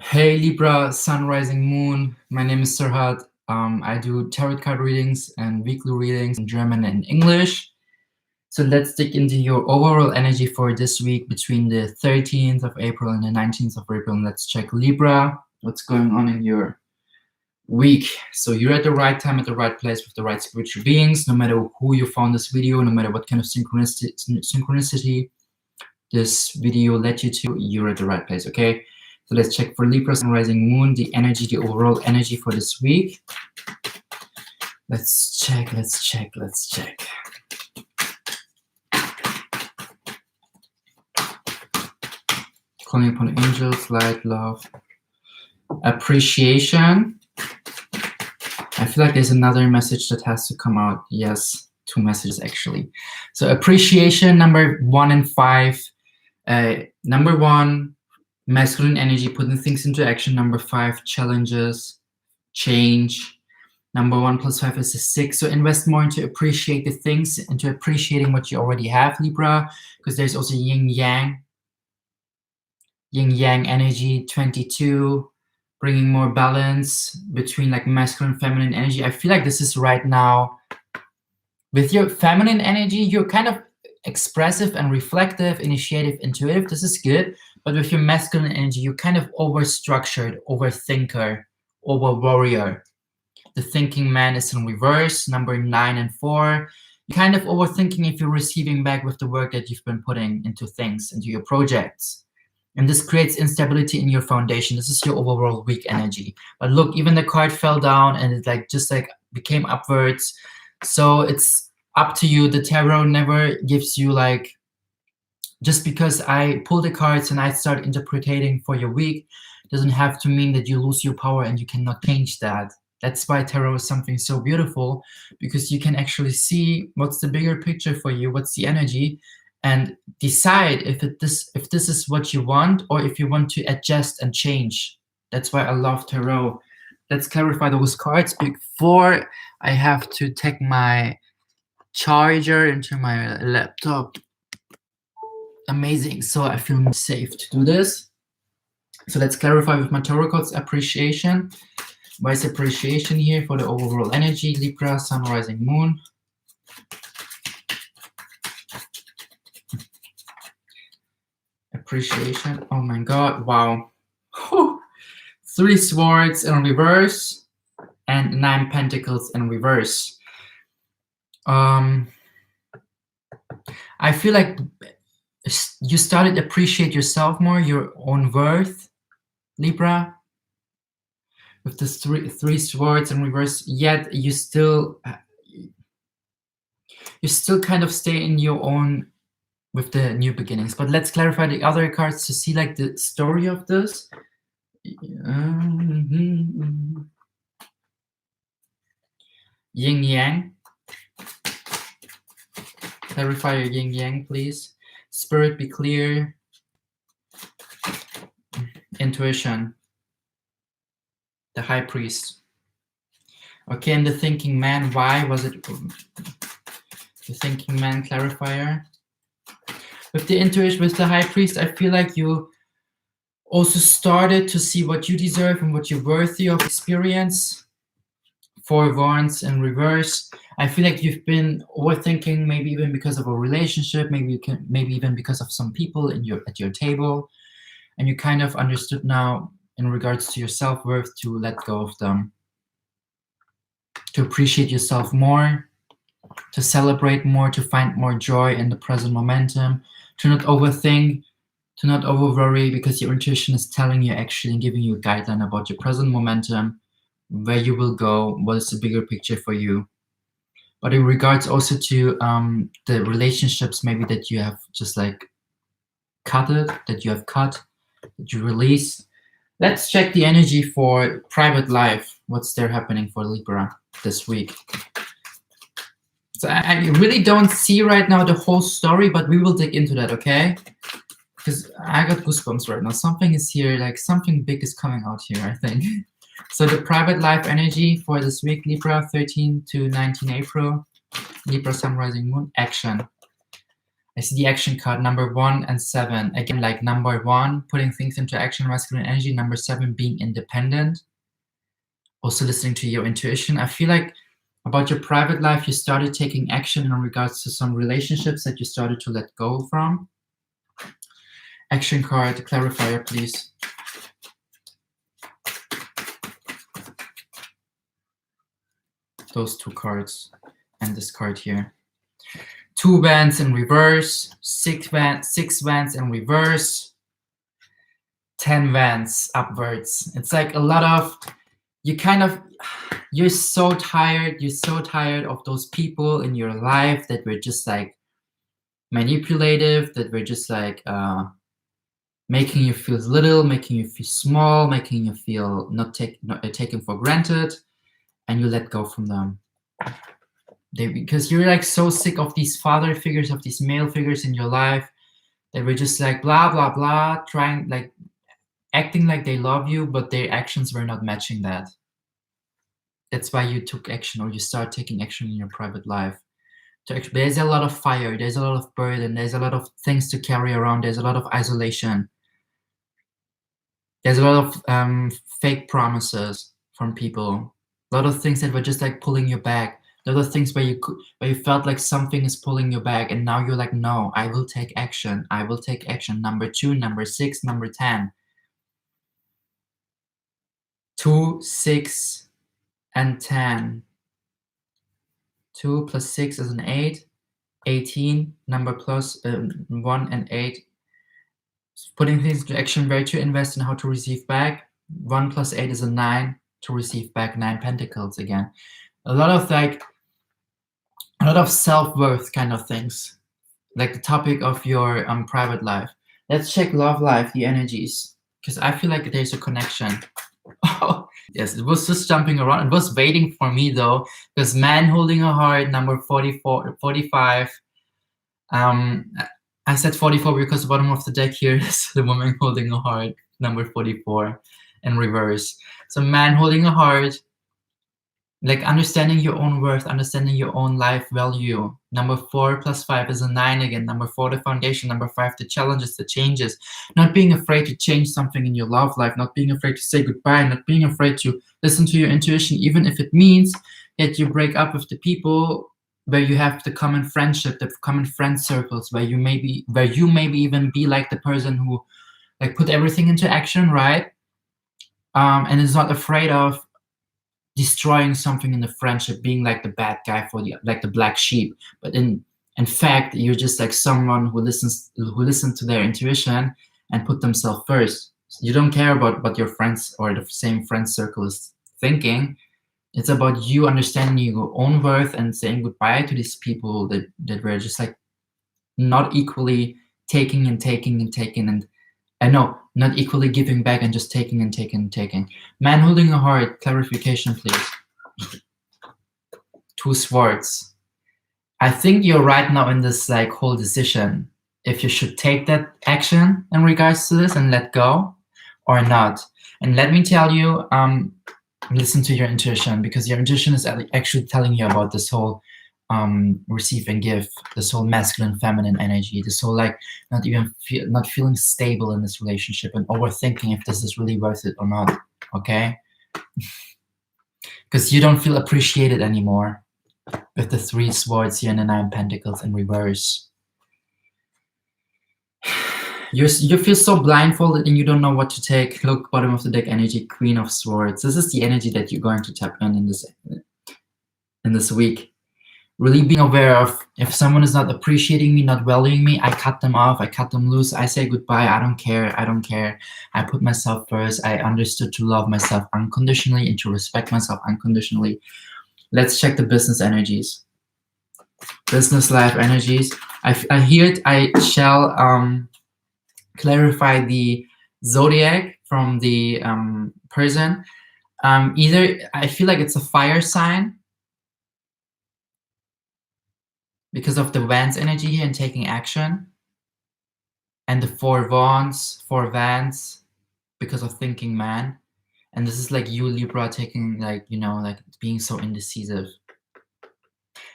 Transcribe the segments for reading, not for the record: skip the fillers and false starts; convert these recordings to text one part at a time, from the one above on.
Hey Libra, Sun, Rising, Moon. My name is Serhat. I do tarot card readings and weekly readings in German and English. So let's dig into your overall energy for this week between the 13th of April and the 19th of April. And let's check Libra, what's going on in your week. So you're at the right time, at the right place with the right spiritual beings. No matter who you found this video, no matter what kind of synchronicity this video led you to, you're at the right place, okay? So let's check for Libra, Sun, Rising, Moon, the energy, the overall energy for this week. Let's check. Calling upon angels, light, love, appreciation. I feel like there's another message that has to come out. Yes, two messages actually. So appreciation, number 1 and 5. Number 1, masculine energy, putting things into action. Number 5, challenges, change. Number 1 plus 5 is a 6. So invest more into appreciate the things, into appreciating what you already have, Libra, because there's also yin yang energy, 22, bringing more balance between like masculine and feminine energy. I feel like this is right now, with your feminine energy, you're kind of expressive and reflective, initiative, intuitive. This is good. But with your masculine energy, you're kind of over-structured, overthinker, over-warrior. The thinking man is in reverse, number 9 and 4. You're kind of overthinking if you're receiving back with the work that you've been putting into things, into your projects. And this creates instability in your foundation. This is your overall weak energy. But look, even the card fell down and it just became upwards. So it's up to you. The tarot never gives you like, just because I pull the cards and I start interpreting for your week, doesn't have to mean that you lose your power and you cannot change that. That's why tarot is something so beautiful, because you can actually see what's the bigger picture for you, what's the energy, and decide if this is what you want or if you want to adjust and change. That's why I love tarot. Let's clarify those cards before I have to take my charger into my laptop. Amazing. So I feel safe to do this. So let's clarify with my tarot cards. Appreciation. Why is appreciation here for the overall energy? Libra, Sun, Rising, Moon. Appreciation. Oh my God. Wow. 3 swords in reverse and 9 pentacles in reverse. I feel like you started to appreciate yourself more, your own worth, Libra, with this 3 swords in reverse. Yet you still kind of stay in your own with the new beginnings. But let's clarify the other cards to see like the story of this. Yin yang. Clarify your yin yang, please. Spirit, be clear. Intuition. The high priest. Okay, and the thinking man, why was it the thinking man clarifier? With the intuition, with the high priest, I feel like you also started to see what you deserve and what you're worthy of experience. 4 wands in reverse. I feel like you've been overthinking, maybe even because of a relationship, maybe even because of some people at your table, and you kind of understood now in regards to your self-worth to let go of them, to appreciate yourself more, to celebrate more, to find more joy in the present momentum, to not overthink, to not over-worry, because your intuition is telling you, actually giving you a guideline about your present momentum, where you will go, what is the bigger picture for you. But in regards also to the relationships maybe that you have just like cut, that you release. Let's check the energy for private life. What's there happening for Libra this week? So I really don't see right now the whole story, but we will dig into that, okay? Because I got goosebumps right now. Something is here, like something big is coming out here, I think. So the private life energy for this week, Libra, 13 to 19 April. Libra, Sun, Rising, Moon, action. I see the action card, number 1 and 7. Again, like number 1, putting things into action, masculine energy. Number 7, being independent. Also listening to your intuition. I feel like about your private life, you started taking action in regards to some relationships that you started to let go from. Action card, clarifier, please. Those 2 cards and this card here. 2 wands in reverse, 6 wands in reverse, 10 wands upwards. It's like a lot of, you're so tired of those people in your life that were just like manipulative, that were just like making you feel little, making you feel small, making you feel not taken for granted, and you let go from them. Because you're like so sick of these father figures, of these male figures in your life that were just like blah blah blah, trying, like acting like they love you, but their actions were not matching that. That's why you took action, or you start taking action in your private life. There's a lot of fire, there's a lot of burden, there's a lot of things to carry around, there's a lot of isolation, there's a lot of fake promises from people, a lot of things that were just like pulling you back. There are things where you felt like something is pulling you back, and now you're like, no, I will take action. I will take action. Number 2, number 6, number 10. 2, 6, and 10. 2 plus 6 is an 8. 18. Number plus 1 and 8. Putting things into action, where to invest and how to receive back. 1 plus 8 is a 9. To receive back 9 pentacles again. A lot of self-worth kind of things, like the topic of your private life. Let's check love life, the energies, because I feel like there's a connection. Oh, yes, it was just jumping around. It was waiting for me though, because man holding a heart, number 45. I said 44 because the bottom of the deck here is the woman holding a heart, number 44 in reverse. So man holding a heart, like understanding your own worth, understanding your own life value. Number 4 plus 5 is a 9 again. Number 4, the foundation. Number 5, the challenges, the changes. Not being afraid to change something in your love life. Not being afraid to say goodbye. Not being afraid to listen to your intuition, even if it means that you break up with the people where you have the common friendship, the common friend circles, where you maybe even be like the person who like put everything into action, right? And is not afraid of destroying something in the friendship, being like the bad guy for the black sheep. But in fact, you're just like someone who listens to their intuition and put themselves first. You don't care about what your friends or the same friend circle is thinking. It's about you understanding your own worth and saying goodbye to these people that were just like not equally taking and taking and taking, and I know, not equally giving back and just taking and taking and taking. Man holding a heart, clarification, please. 2 swords. I think you're right now in this like whole decision if you should take that action in regards to this and let go or not. And let me tell you, listen to your intuition, because your intuition is actually telling you about this whole receive and give, this whole masculine feminine energy, this whole like not feeling stable in this relationship and overthinking if this is really worth it or not. Okay, because you don't feel appreciated anymore with the 3 swords here and the 9 pentacles in reverse. You feel so blindfolded and you don't know what to take. Look, bottom of the deck energy, Queen of Swords. This is the energy that you're going to tap in this week. Really being aware of if someone is not appreciating me, not valuing me, I cut them off, I cut them loose, I say goodbye, I don't care. I put myself first. I understood to love myself unconditionally and to respect myself unconditionally. Let's check the business energies. Business life energies. I hear it. I shall clarify the zodiac from the person. Either I feel like it's a fire sign, because of the Wands energy here and taking action, and the 4 Wands because of thinking man. And this is like you, Libra, taking like, you know, like being so indecisive.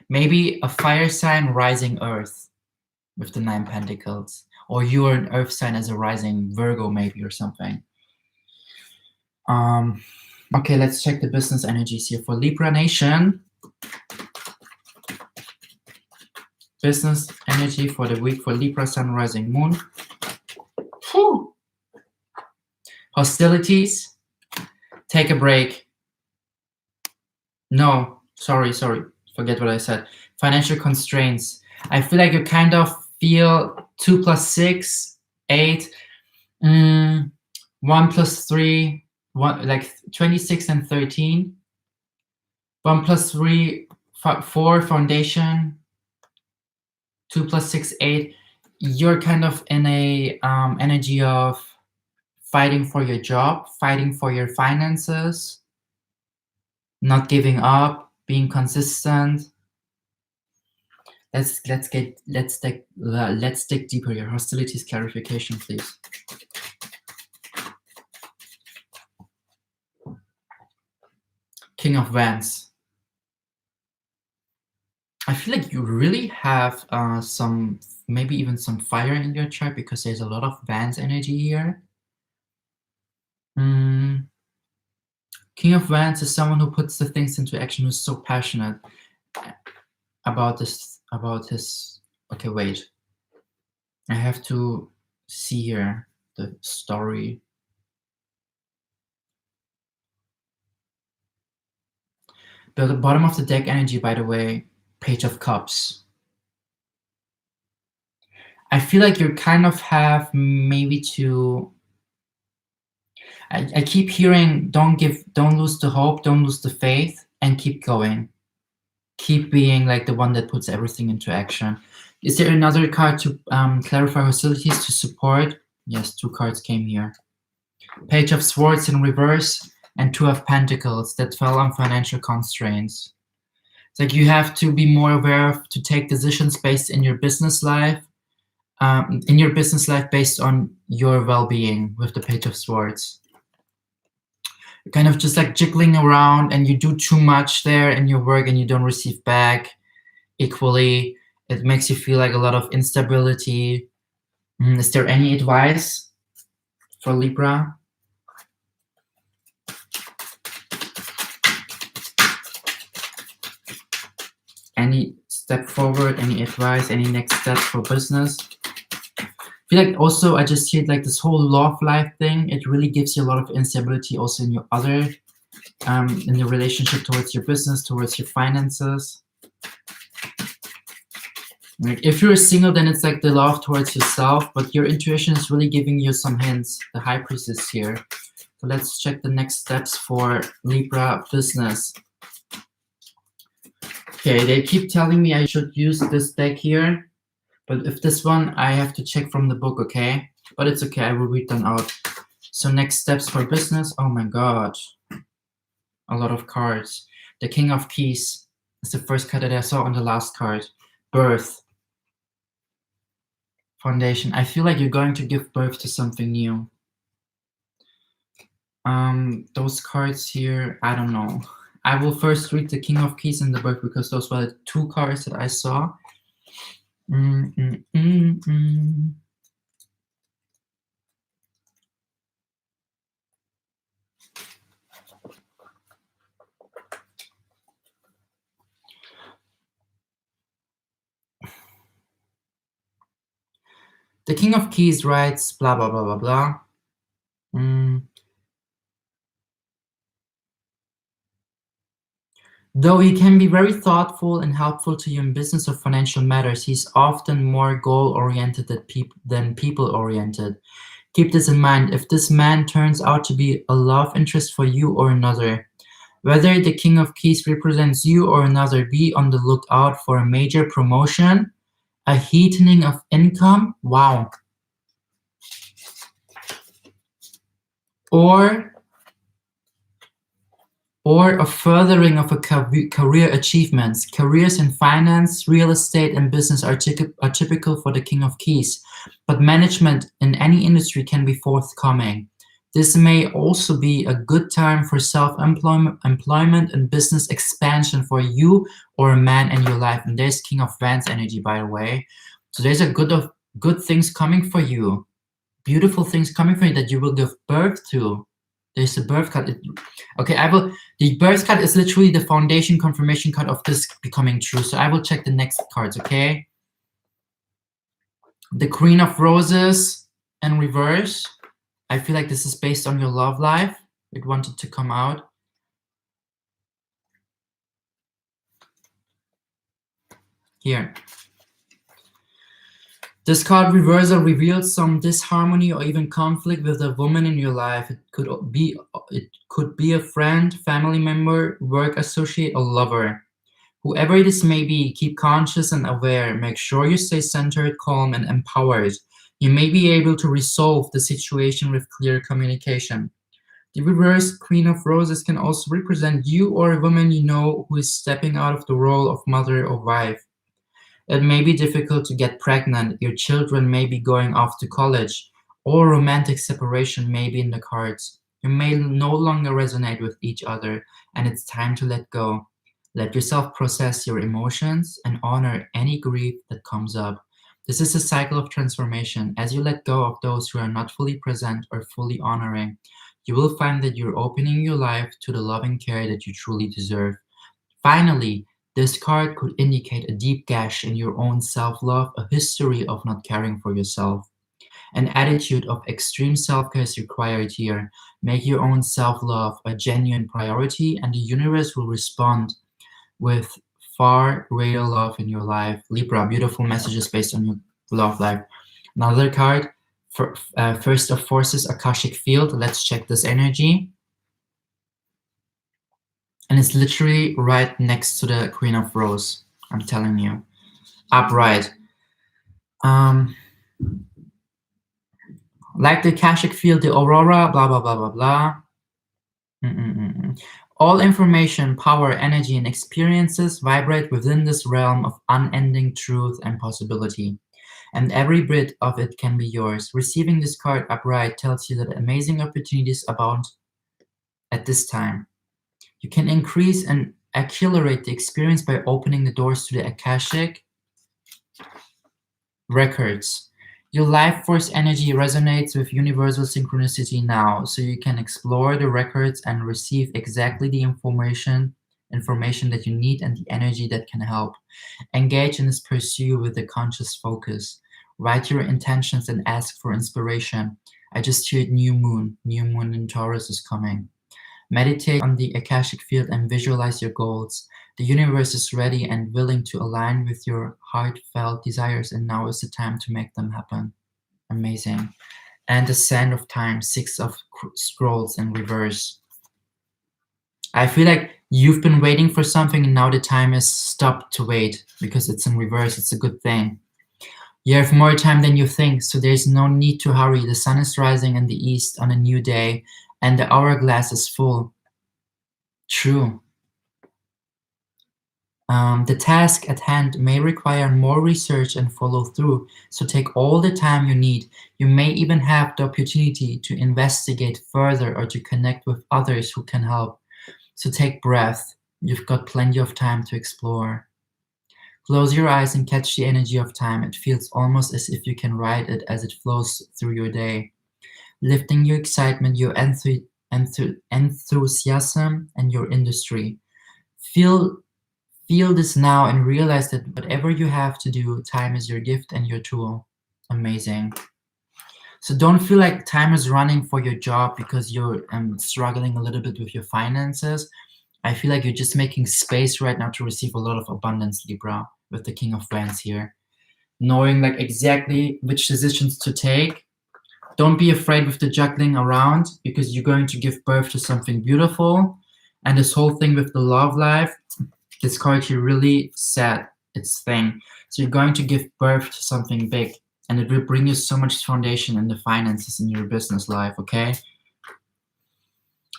Maybe a fire sign, rising earth. with the 9 Pentacles. Or you're an earth sign as a rising Virgo maybe or something. Okay, let's check the business energies here for Libra Nation. Business energy for the week for Libra Sun, Rising, Moon. Whew. Hostilities. Take a break. No, sorry. Forget what I said. Financial constraints. I feel like you kind of feel 2 plus 6, 8. 1 plus 3, 1, like 26 and 13. 1 plus 3, 4 foundation. 2 plus 6, 8. You're kind of in a energy of fighting for your job, fighting for your finances, not giving up, being consistent. Let's dig deeper here. Hostilities clarification, please. King of Wands. I feel like you really have some, maybe even some fire in your chart, because there's a lot of Wands energy here. King of Wands is someone who puts the things into action, who's so passionate about this, about his. Okay, wait. I have to see here the story. But the bottom of the deck energy, by the way, Page of Cups. I feel like you kind of have maybe to. I keep hearing, don't lose the hope, don't lose the faith, and keep going. Keep being like the one that puts everything into action. Is there another card to clarify hostilities, to support? Yes, 2 cards came here. Page of Swords in reverse and 2 of Pentacles that fell on financial constraints. It's like you have to be more aware of, to take decisions based in your business life, based on your well-being with the Page of Swords. You're kind of just like jiggling around, and you do too much there in your work and you don't receive back equally. It makes you feel like a lot of instability. Is there any advice for Libra? Any step forward, any advice, any next steps for business? I feel like also, I just hear like this whole love life thing, it really gives you a lot of instability also in your other, in your relationship towards your business, towards your finances. Like if you're single, then it's like the love towards yourself, but your intuition is really giving you some hints. The High Priestess here. So let's check the next steps for Libra business. Okay, they keep telling me I should use this deck here, but if this one, I have to check from the book, okay? But it's okay, I will read them out. So next steps for business. Oh my God. A lot of cards. The King of Keys is the first card that I saw on the last card. Birth. Foundation. I feel like you're going to give birth to something new. Those cards here, I don't know. I will first read the King of Keys in the book, because those were the 2 cards that I saw. The King of Keys writes blah, blah, blah, blah, blah. Though he can be very thoughtful and helpful to you in business or financial matters, he's often more goal-oriented than people-oriented. Keep this in mind. If this man turns out to be a love interest for you or another, whether the King of Keys represents you or another, be on the lookout for a major promotion, a heightening of income, wow, or a furthering of a career achievements. Careers in finance, real estate, and business are typical for the King of Keys, but management in any industry can be forthcoming. This may also be a good time for self-employment and business expansion for you or a man in your life. And there's King of Wands energy, by the way. So there's a good things coming for you, beautiful things coming for you that you will give birth to. There's a birth card. Okay, the birth card is literally the foundation confirmation card of this becoming true. So I will check the next cards, okay? The Queen of Roses in reverse. I feel like this is based on your love life. It wanted to come out. Here. This card reversal reveals some disharmony or even conflict with a woman in your life. It could be a friend, family member, work associate, or lover. Whoever this may be, keep conscious and aware. Make sure you stay centered, calm, and empowered. You may be able to resolve the situation with clear communication. The reverse Queen of Roses can also represent you or a woman you know who is stepping out of the role of mother or wife. It may be difficult to get pregnant, your children may be going off to college, or romantic separation may be in the cards. You may no longer resonate with each other, and it's time to let go. Let yourself process your emotions and honor any grief that comes up. This is a cycle of transformation. As you let go of those who are not fully present or fully honoring, you will find that you're opening your life to the loving care that you truly deserve. Finally, this card could indicate a deep gash in your own self-love, a history of not caring for yourself. An attitude of extreme self-care is required here. Make your own self-love a genuine priority, and the universe will respond with far greater love in your life. Libra, beautiful messages based on your love life. Another card, First of Forces, Akashic Field. Let's check this energy. And it's literally right next to the Queen of Rose. I'm telling you. Upright. Like the Akashic Field, the Aurora, blah, blah, blah, blah, blah. All information, power, energy, and experiences vibrate within this realm of unending truth and possibility. And every bit of it can be yours. Receiving this card upright tells you that amazing opportunities abound at this time. You can increase and accelerate the experience by opening the doors to the Akashic records. Your life force energy resonates with universal synchronicity now, so you can explore the records and receive exactly the information that you need and the energy that can help. Engage in this pursuit with a conscious focus. Write your intentions and ask for inspiration. I just heard new moon in Taurus is coming. Meditate on the Akashic Field and visualize your goals. The universe is ready and willing to align with your heartfelt desires, and now is the time to make them happen. Amazing. And the Sand of Time, 6 of Scrolls in reverse. I feel like you've been waiting for something and now the time is stopped to wait because it's in reverse. It's a good thing. You have more time than you think, so there's no need to hurry. The sun is rising in the east on a new day, and the hourglass is full. True. The task at hand may require more research and follow through, so take all the time you need. You may even have the opportunity to investigate further or to connect with others who can help. So take breath. You've got plenty of time to explore. Close your eyes and catch the energy of time. It feels almost as if you can ride it as it flows through your day, lifting your excitement, your enthusiasm, and your industry. Feel this now and realize that whatever you have to do, time is your gift and your tool. Amazing. So don't feel like time is running for your job because you're struggling a little bit with your finances. I feel like you're just making space right now to receive a lot of abundance, Libra, with the King of Wands here. Knowing like exactly which decisions to take. Don't be afraid with the juggling around because you're going to give birth to something beautiful. And this whole thing with the love life, this card here really said its thing. So you're going to give birth to something big, and it will bring you so much foundation in the finances in your business life, okay?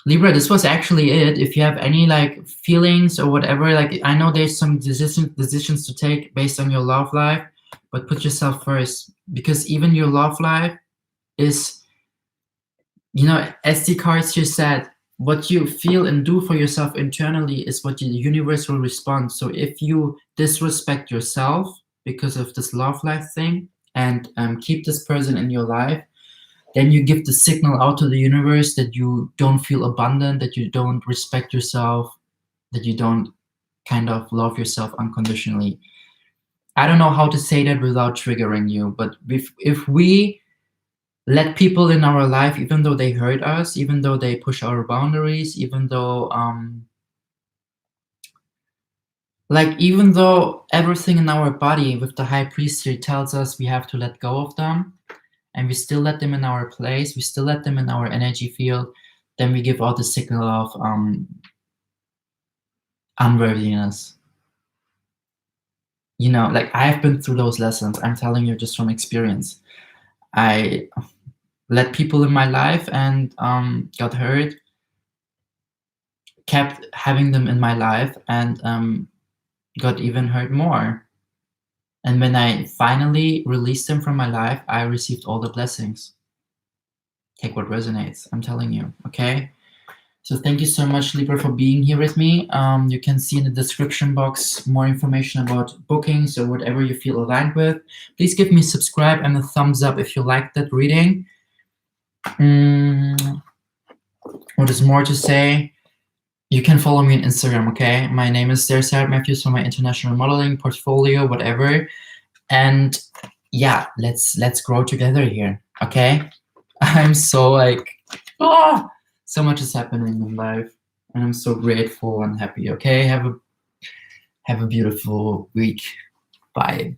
Libra, this was actually it. If you have any like feelings or whatever, like I know there's some decisions to take based on your love life, but put yourself first, because even your love life is, you know, as the cards here said, what you feel and do for yourself internally is what the universe will respond. So if you disrespect yourself, because of this love life thing, and keep this person in your life, then you give the signal out to the universe that you don't feel abundant, that you don't respect yourself, that you don't kind of love yourself unconditionally. I don't know how to say that without triggering you, but if we let people in our life, even though they hurt us, even though they push our boundaries, even though even though everything in our body with the high priest here tells us we have to let go of them, and we still let them in our place, we still let them in our energy field, then we give out the signal of unworthiness. You know, like, I've been through those lessons. I'm telling you just from experience. I let people in my life and got hurt, kept having them in my life, and got even hurt more. And when I finally released them from my life, I received all the blessings. Take what resonates, I'm telling you, okay? So thank you so much, Libra, for being here with me. You can see in the description box more information about bookings or whatever you feel aligned with. Please give me a subscribe and a thumbs up if you liked that reading. What is more to say? You can follow me on Instagram, okay? My name is Serhat Matthews for my international modeling portfolio, whatever. And yeah, let's grow together here, okay? I'm so so much is happening in life, and I'm so grateful and happy. Okay, have a beautiful week. Bye.